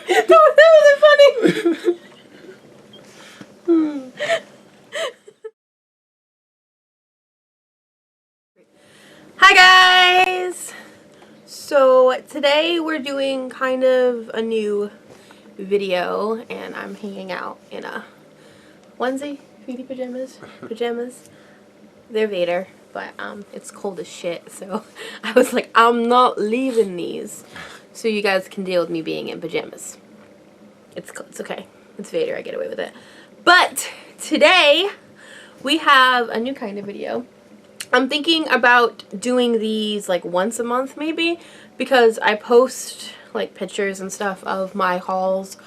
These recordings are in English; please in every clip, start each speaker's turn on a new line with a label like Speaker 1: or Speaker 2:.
Speaker 1: That wasn't funny. Hi guys! So today we're doing kind of a new video and I'm hanging out in a onesie, feety pajamas. They're Vader, but it's cold as shit, so I was like, I'm not leaving these. So you guys can deal with me being in pajamas. It's okay. It's Vader, I get away with it. But today we have a new kind of video. I'm thinking about doing these like once a month maybe, because I post like pictures and stuff of my hauls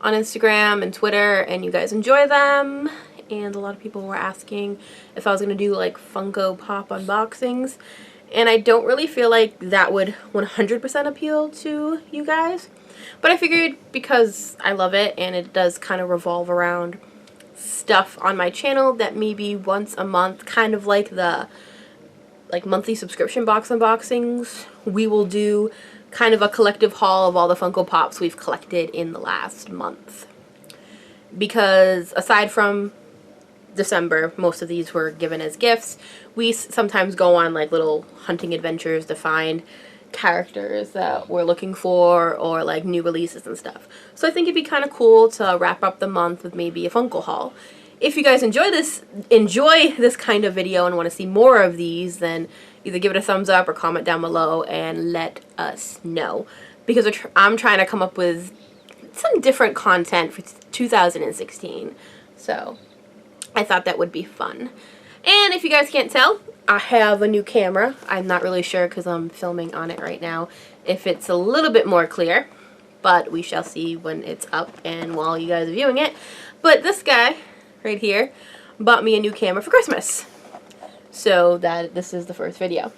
Speaker 1: on Instagram and Twitter and you guys enjoy them, and a lot of people were asking if I was going to do like Funko Pop unboxings, and I don't really feel like that would 100% appeal to you guys, but I figured because I love it and it does kind of revolve around stuff on my channel that maybe once a month, kind of like the monthly subscription box unboxings, we will do kind of a collective haul of all the Funko Pops we've collected in the last month. Because aside from December, most of these were given as gifts. We sometimes go on like little hunting adventures to find characters that we're looking for or like new releases and stuff. So I think it'd be kind of cool to wrap up the month with maybe a Funko haul. If you guys enjoy this kind of video and want to see more of these, then either give it a thumbs up or comment down below and let us know. Because I'm trying to come up with some different content for 2016. So I thought that would be fun. And if you guys can't tell, I have a new camera. I'm not really sure because I'm filming on it right now if it's a little bit more clear. But we shall see when it's up and while you guys are viewing it. But this guy right here bought me a new camera for Christmas, so this is the first video.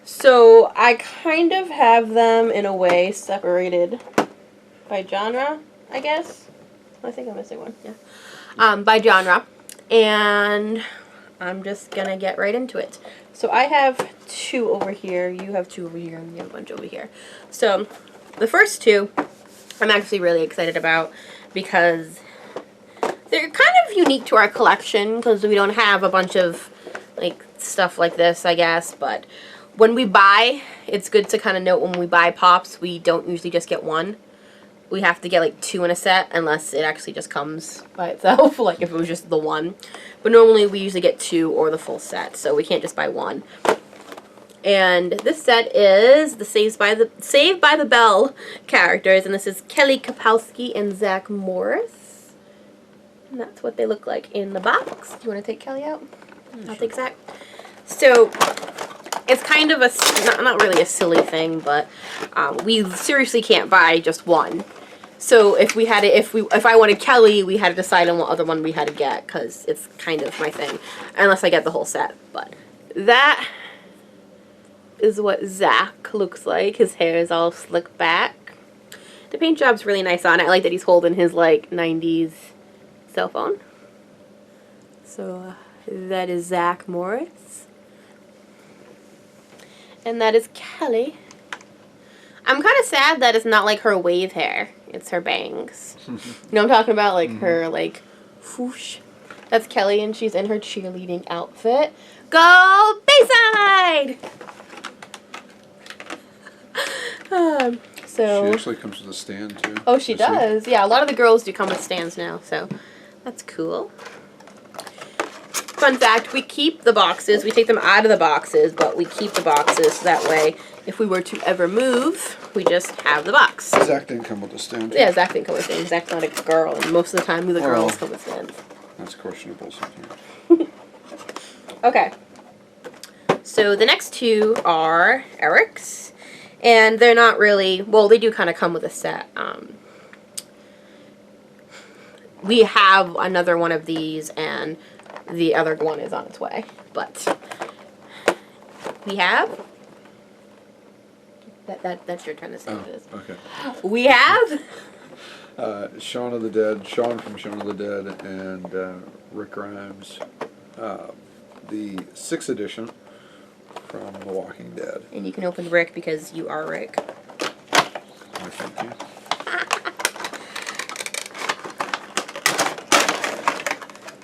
Speaker 1: So I kind of have them in a way separated by genre, I guess. I think I'm missing one. Yeah, by genre, and I'm just gonna get right into it. So I have two over here, you have two over here, and you have a bunch over here. So the first two I'm actually really excited about because they're kind of unique to our collection because we don't have a bunch of like stuff like this, I guess, but when we buy, it's good to kind of note when we buy Pops, we don't usually just get one. We have to get like two in a set unless it actually just comes by itself, like if it was just the one. But normally we usually get two or the full set, so we can't just buy one. And this set is the Saved by the Bell characters, and this is Kelly Kapowski and Zach Morris. And that's what they look like in the box. Do you want to take Kelly out? I'll take Zach. So it's kind of a, not really a silly thing, but we seriously can't buy just one. So if we had to, if I wanted Kelly, we had to decide on what other one we had to get, because it's kind of my thing, unless I get the whole set. But that is what Zach looks like. His hair is all slicked back. The paint job's really nice on it. I like that he's holding his like 90s cell phone. So that is Zach Morris. And that is Kelly. I'm kind of sad that it's not like her wave hair. It's her bangs. You know what I'm talking about? Like her like whoosh. That's Kelly and she's in her cheerleading outfit. Go Bayside! So
Speaker 2: she actually comes with a stand too.
Speaker 1: Oh, she does. Yeah, a lot of the girls do come with stands now, so that's cool. Fun fact, we keep the boxes. We take them out of the boxes, but we keep the boxes so that way if we were to ever move, we just have the box.
Speaker 2: Zach didn't come with a stand.
Speaker 1: Yeah, Zach didn't come with a stand. Zach's not a girl, and most of the time the girls come with stands.
Speaker 2: That's questionable sometimes.
Speaker 1: Okay. So the next two are Eric's. And they're not really, well, they do kind of come with a set. We have another one of these, and the other one is on its way. But we have, that's your turn to say this.
Speaker 2: Okay.
Speaker 1: We have
Speaker 2: Shaun of the Dead, Shaun from Shaun of the Dead, and Rick Grimes. The 6th edition. from The Walking Dead.
Speaker 1: And you can open Rick because you are Rick.
Speaker 2: Oh, thank you.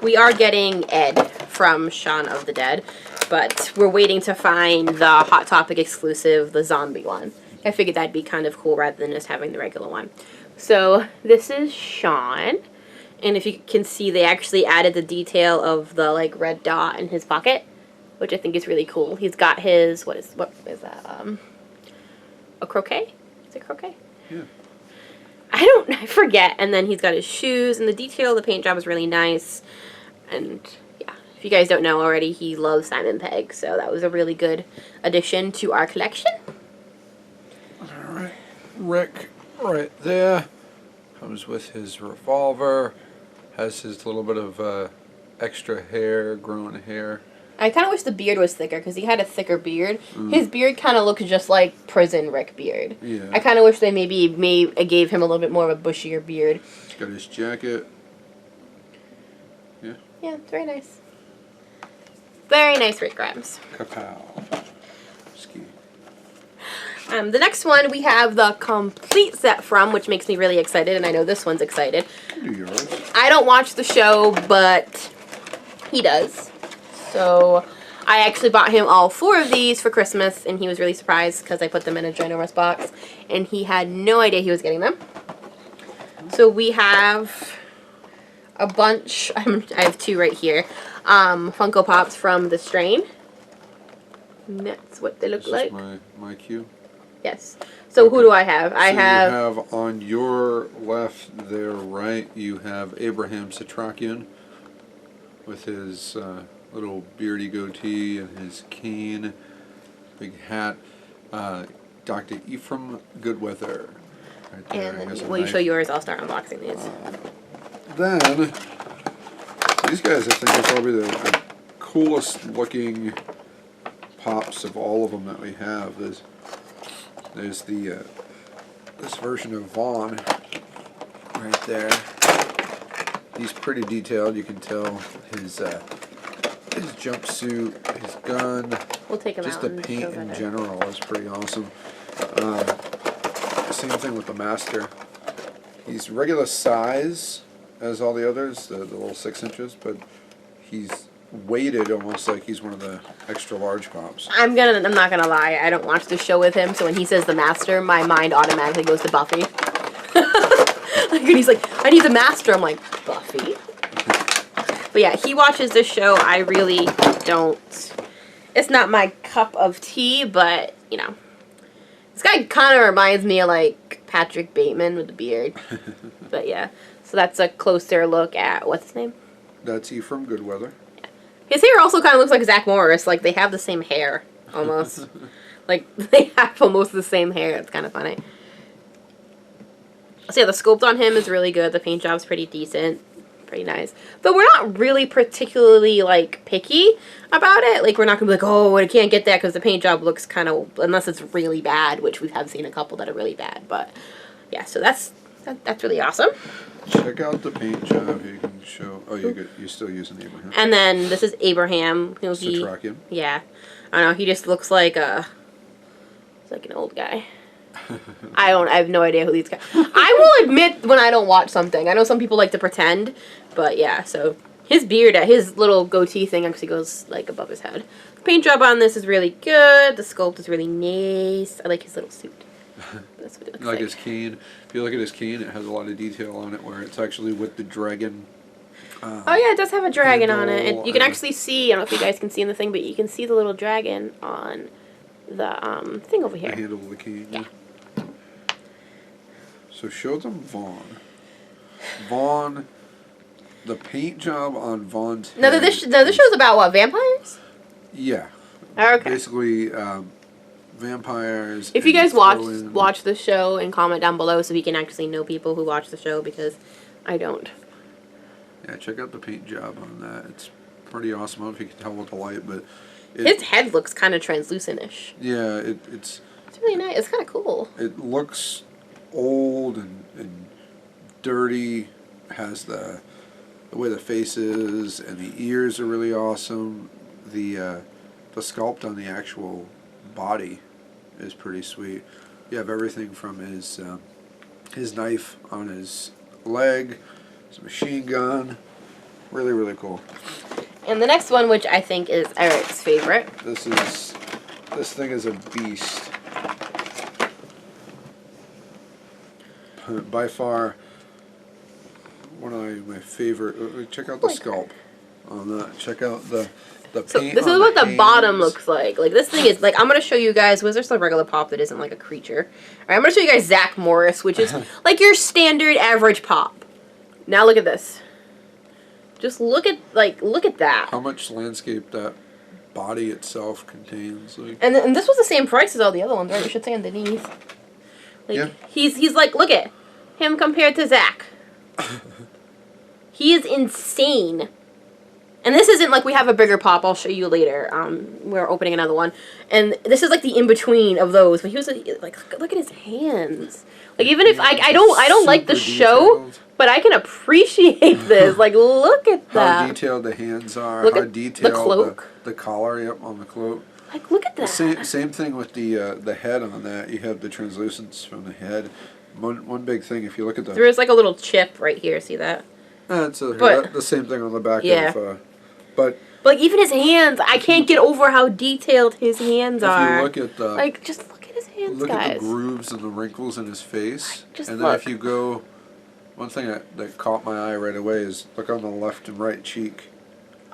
Speaker 1: We are getting Ed from Shaun of the Dead, but we're waiting to find the Hot Topic exclusive, the zombie one. I figured that'd be kind of cool rather than just having the regular one. So this is Shaun, and if you can see, they actually added the detail of the like red dot in his pocket, which I think is really cool. He's got his what is that? A croquet? Is it croquet?
Speaker 2: Yeah.
Speaker 1: I forget. And then he's got his shoes, and the detail of the paint job is really nice. And yeah, if you guys don't know already, he loves Simon Pegg, so that was a really good addition to our collection.
Speaker 2: Alright, Rick right there comes with his revolver, has his little bit of extra hair, growing hair.
Speaker 1: I kind of wish the beard was thicker, because he had a thicker beard. His beard kind of looks just like prison Rick beard.
Speaker 2: Yeah.
Speaker 1: I kind of wish they maybe gave him a little bit more of a bushier beard.
Speaker 2: He's got his jacket. Yeah.
Speaker 1: Yeah, it's very nice. Very nice Rick Grimes.
Speaker 2: Kapow. Ski.
Speaker 1: The next one we have the complete set from, which makes me really excited, and I know this one's excited.
Speaker 2: Do yours.
Speaker 1: I don't watch the show, but he does. So I actually bought him all 4 of these for Christmas, and he was really surprised because I put them in a ginormous box, and he had no idea he was getting them. So we have a bunch. I have 2 right here. Funko Pops from The Strain. And that's what they look like.
Speaker 2: This is my cue.
Speaker 1: Yes. So who do I have? I
Speaker 2: you
Speaker 1: have
Speaker 2: on your left, there, right, you have Abraham Satrakian with his little beardy goatee and his cane, big hat. Dr. Ephraim Goodweather. Right there.
Speaker 1: And then, will you show yours? I'll start unboxing these.
Speaker 2: Then, these guys I think are probably the coolest looking pops of all of them that we have. There's the this version of Vaughn right there. He's pretty detailed. You can tell his jumpsuit, his gun.
Speaker 1: We'll take them
Speaker 2: just
Speaker 1: out.
Speaker 2: the
Speaker 1: and
Speaker 2: paint
Speaker 1: show
Speaker 2: in
Speaker 1: better.
Speaker 2: general is pretty awesome. Same thing with the Master. He's regular size as all the others, the little 6 inches, but he's weighted almost like he's one of the extra large pops.
Speaker 1: I'm not gonna lie, I don't watch the show with him, so when he says the Master, my mind automatically goes to Buffy. Like, and he's like, I need the Master, I'm like, Buffy? But yeah, he watches this show, I really don't. It's not my cup of tea, but, you know. This guy kind of reminds me of, like, Patrick Bateman with the beard. But yeah, so that's a closer look at, what's his name?
Speaker 2: That's Ephraim Goodweather.
Speaker 1: His hair also kind of looks like Zach Morris. Like, they have the same hair, almost. Like, they have almost the same hair. It's kind of funny. So, yeah, the sculpt on him is really good. The paint job's pretty decent. Pretty nice. But we're not really particularly, like, picky about it. Like, we're not going to be like, oh, I can't get that because the paint job looks kind of, unless it's really bad, which we have seen a couple that are really bad. But, yeah, so that's really awesome.
Speaker 2: Check out the paint job. You can show. Oh, you're still using Abraham.
Speaker 1: And then this is Abraham.
Speaker 2: Satrakian.
Speaker 1: Yeah, I don't know. He just looks like he's like an old guy. I have no idea who these guys. I will admit when I don't watch something. I know some people like to pretend, but yeah. So his beard, his little goatee thing actually goes like above his head. The paint job on this is really good. The sculpt is really nice. I like his little suit. That's what it looks
Speaker 2: like his cane. If you look at his cane, it has a lot of detail on it where it's actually with the dragon.
Speaker 1: Oh yeah, it does have a dragon on it. And you can
Speaker 2: and-
Speaker 1: actually see, I don't know if you guys can see in the thing, but you can see the little dragon on the thing over
Speaker 2: The
Speaker 1: here.
Speaker 2: handle of the cane.
Speaker 1: Yeah.
Speaker 2: So show them Vaughn. Vaughn, the paint job on Vaughn's
Speaker 1: No,
Speaker 2: head
Speaker 1: this
Speaker 2: is-
Speaker 1: show's about what, vampires?
Speaker 2: Yeah.
Speaker 1: Oh, okay.
Speaker 2: Basically, vampires.
Speaker 1: If you
Speaker 2: and
Speaker 1: guys
Speaker 2: throw in-
Speaker 1: watch the show and comment down below so we can actually know people who watch the show, because I don't.
Speaker 2: Yeah, check out the paint job on that. It's pretty awesome. I don't know if you can tell with the light, but
Speaker 1: His head looks kind of translucent-ish.
Speaker 2: yeah,
Speaker 1: It's really nice. It's kind of cool.
Speaker 2: it looks old and dirty. Has the way the face is, and the ears are really awesome. The sculpt on the actual body is pretty sweet. You have everything from his knife on his leg, his machine gun. Really, really cool.
Speaker 1: And the next one, which I think is Eric's favorite.
Speaker 2: This thing is a beast. By far one of my favorite. Check out the sculpt on that. Check out the
Speaker 1: So
Speaker 2: paint.
Speaker 1: this is what the bottom looks like. Like this thing is like, I'm gonna show you guys. Was there some regular pop that isn't like a creature? All right, I'm gonna show you guys Zach Morris, which is like your standard average pop. Now look at this. Just look at that.
Speaker 2: How much landscape that body itself contains. Like.
Speaker 1: And this was the same price as all the other ones, right? You should say underneath. Like
Speaker 2: yeah.
Speaker 1: He's like, look at him compared to Zach. He is insane. And this isn't like we have a bigger pop. I'll show you later. We're opening another one, and this is like the in between of those. But he was like, look at his hands. Like even if I don't like the show, but I can appreciate this. Like look at that.
Speaker 2: How detailed the hands are.
Speaker 1: Look
Speaker 2: how
Speaker 1: at
Speaker 2: detailed
Speaker 1: the cloak.
Speaker 2: The collar. Yep, on the cloak.
Speaker 1: Like look at that.
Speaker 2: Same thing with the head on that. You have the translucence from the head. One big thing. If you look at the
Speaker 1: there is like a little chip right here. See that?
Speaker 2: It's
Speaker 1: But-
Speaker 2: the same thing on the back
Speaker 1: Yeah.
Speaker 2: of. But
Speaker 1: like even his hands, I can't get over how detailed his hands are.
Speaker 2: if you look at the
Speaker 1: like just look at his hands,
Speaker 2: look
Speaker 1: guys.
Speaker 2: at the grooves and the wrinkles in his face,
Speaker 1: Just
Speaker 2: and then
Speaker 1: look.
Speaker 2: if you go, one thing that caught my eye right away is look on the left and right cheek.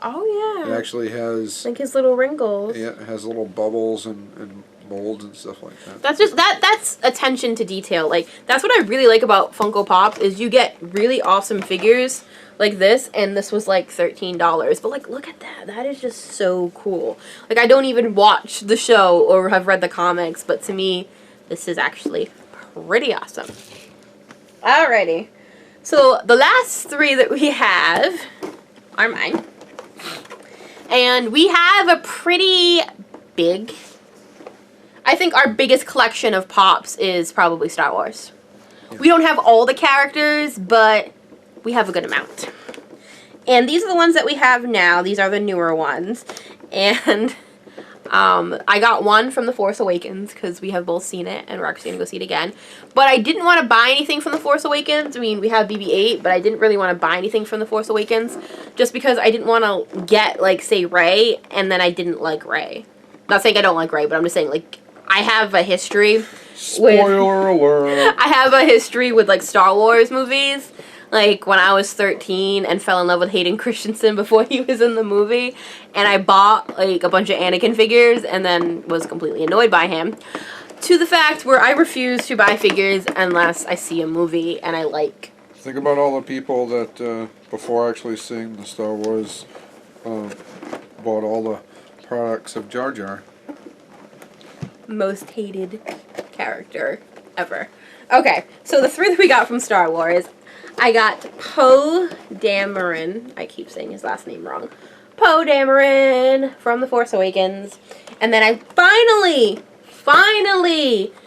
Speaker 1: Oh
Speaker 2: It
Speaker 1: yeah.
Speaker 2: actually has
Speaker 1: Like his little wrinkles.
Speaker 2: yeah, it has little bubbles and molds and stuff like that.
Speaker 1: That's just that's attention to detail. Like that's what I really like about Funko Pop is you get really awesome figures like this, and this was like $13. But like look at that. That is just so cool. Like I don't even watch the show or have read the comics, but to me this is actually pretty awesome. Alrighty. So the last three that we have are mine. And we have a pretty big, I think our biggest collection of pops is probably Star Wars.
Speaker 2: Yeah.
Speaker 1: We don't have all the characters, but we have a good amount. And these are the ones that we have now. These are the newer ones. And I got one from The Force Awakens because we have both seen it and we're actually going to go see it again. But I didn't want to buy anything from The Force Awakens. I mean, we have BB-8, but I didn't really want to buy anything from The Force Awakens just because I didn't want to get, like, say, Rey, and then I didn't like Rey. Not saying I don't like Rey, but I'm just saying, like, I have a history
Speaker 2: Spoiler alert.
Speaker 1: I have a history with, like, Star Wars movies. Like, when I was 13 and fell in love with Hayden Christensen before he was in the movie. And I bought, like, a bunch of Anakin figures and then was completely annoyed by him. To the fact where I refuse to buy figures unless I see a movie and I like.
Speaker 2: Think about all the people that, before actually seeing the Star Wars, bought all the products of Jar Jar.
Speaker 1: Most hated character ever. Okay, so the three that we got from Star Wars, I got Poe Dameron. I keep saying his last name wrong. Poe Dameron from The Force Awakens. And then I finally,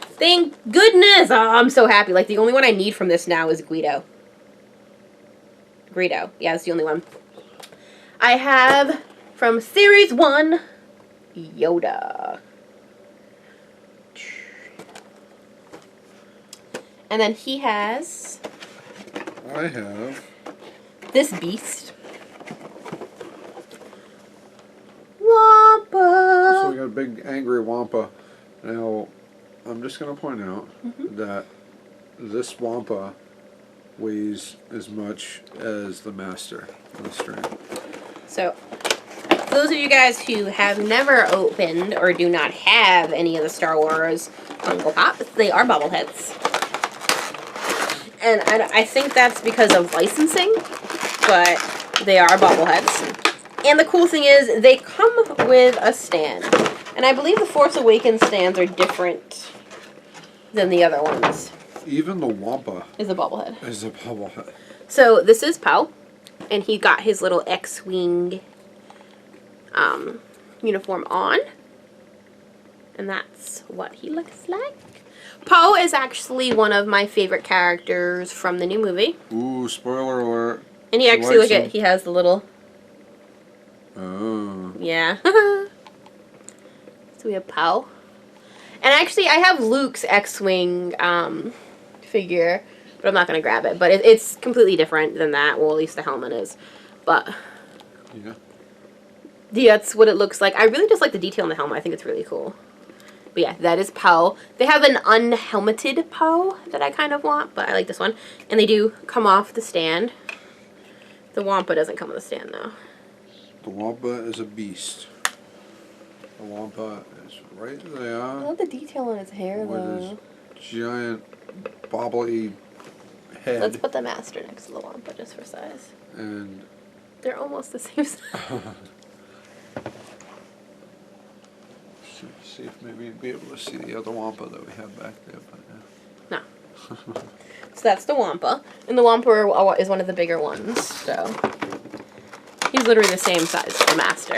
Speaker 1: thank goodness, oh, I'm so happy. Like, the only one I need from this now is Guido. Yeah, that's the only one. I have, from Series 1, Yoda. And then he has...
Speaker 2: I have
Speaker 1: this beast. Wampa!
Speaker 2: So we got a big angry Wampa. Now, I'm just going to point out that this Wampa weighs as much as the master of the string.
Speaker 1: So, for those of you guys who have never opened or do not have any of the Star Wars Funko Pops, they are bobbleheads. And I think that's because of licensing, but they are bobbleheads. And the cool thing is, they come with a stand. And I believe the Force Awakens stands are different than the other ones.
Speaker 2: Even the Wampa
Speaker 1: Is a bobblehead.
Speaker 2: is a bobblehead.
Speaker 1: So this is Poe, and he got his little X-Wing uniform on. And that's what he looks like. Poe is actually one of my favorite characters from the new movie.
Speaker 2: Ooh, spoiler alert.
Speaker 1: And he actually, look at, he has the little,
Speaker 2: Oh.
Speaker 1: yeah. So we have Pow. And actually, I have Luke's X-Wing figure, but I'm not going to grab it. But it's completely different than that. Well, at least the helmet is. But
Speaker 2: Yeah.
Speaker 1: that's what it looks like. I really just like the detail on the helmet. I think it's really cool. But yeah, that is Pow. They have an unhelmeted Pow that I kind of want, but I like this one. And they do come off the stand. The Wampa doesn't come on the stand, though.
Speaker 2: The Wampa is a beast. The Wampa is right there.
Speaker 1: I love the detail on his hair,
Speaker 2: with
Speaker 1: though.
Speaker 2: his giant, bobbly head.
Speaker 1: Let's put the Master next to the Wampa just for size.
Speaker 2: And
Speaker 1: They're almost the same size.
Speaker 2: see if maybe you'd be able to see the other Wampa that we have back there. But
Speaker 1: No. So that's the Wampa. And the Wampa is one of the bigger ones, so he's literally the same size as the Master.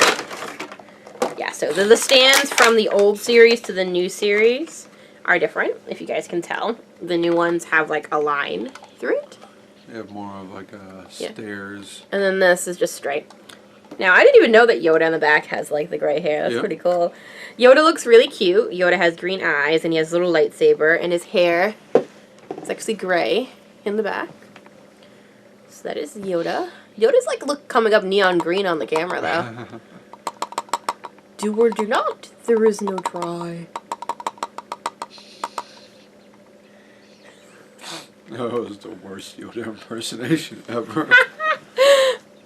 Speaker 1: Yeah, so the stands from the old series to the new series are different, if you guys can tell. The new ones have like a line through it.
Speaker 2: they have more of like stairs.
Speaker 1: And then this is just straight. Now, I didn't even know that Yoda in the back has, like, the gray hair. That's pretty cool. Yoda looks really cute. Yoda has green eyes, and he has a little lightsaber, and his hair is actually gray in the back. So that is Yoda. Yoda's, like, coming up neon green on the camera, though. Do or do not. There is no try.
Speaker 2: That was the worst Yoda impersonation ever.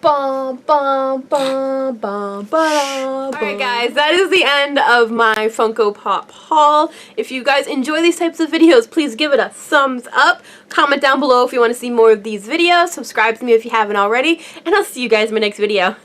Speaker 1: Bum, bum, bum, bum, bum. Alright guys, that is the end of my Funko Pop haul. If you guys enjoy these types of videos, please give it a thumbs up. Comment down below if you want to see more of these videos. Subscribe to me if you haven't already. And I'll see you guys in my next video.